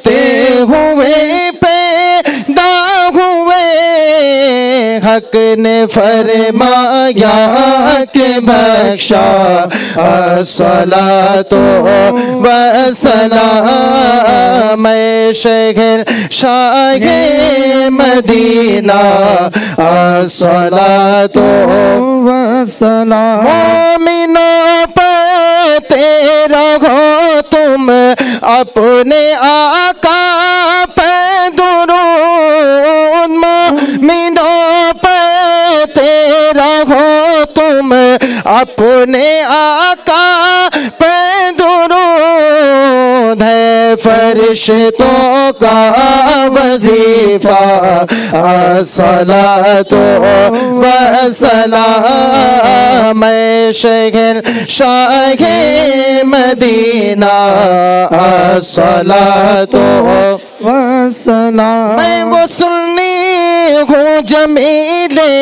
ते हुए पैदा हुए। हक ने फरमाया के बख्शा अस्सलातो वस्सलाम शहर शाहे मदीना अस्सलातो वस्सलाम। मोमिनों पर तेरा हो तुम अपने आका पे दुरूद। मोमिनों पर तेरा हो तुम अपने आका पे दुरूद। है फरिश्तों का वजीफा अस्सलातो वस्सलाम शहर शाहे मदीना अस्सलातो वस्सलाम। मैं वो सुन्नी हूँ जमीले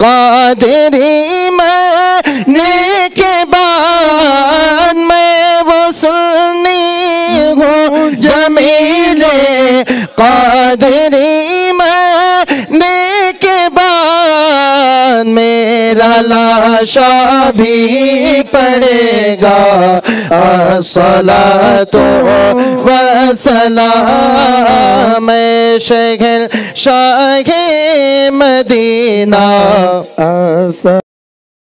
कादरी मरने के बाद। मैं वो सुन्नी हूँ जमीले कादरी मरने के बाद। मेरा लाशा भी पड़ेगा अस्सलातो वस्सलाम शहर शाहे मदीना।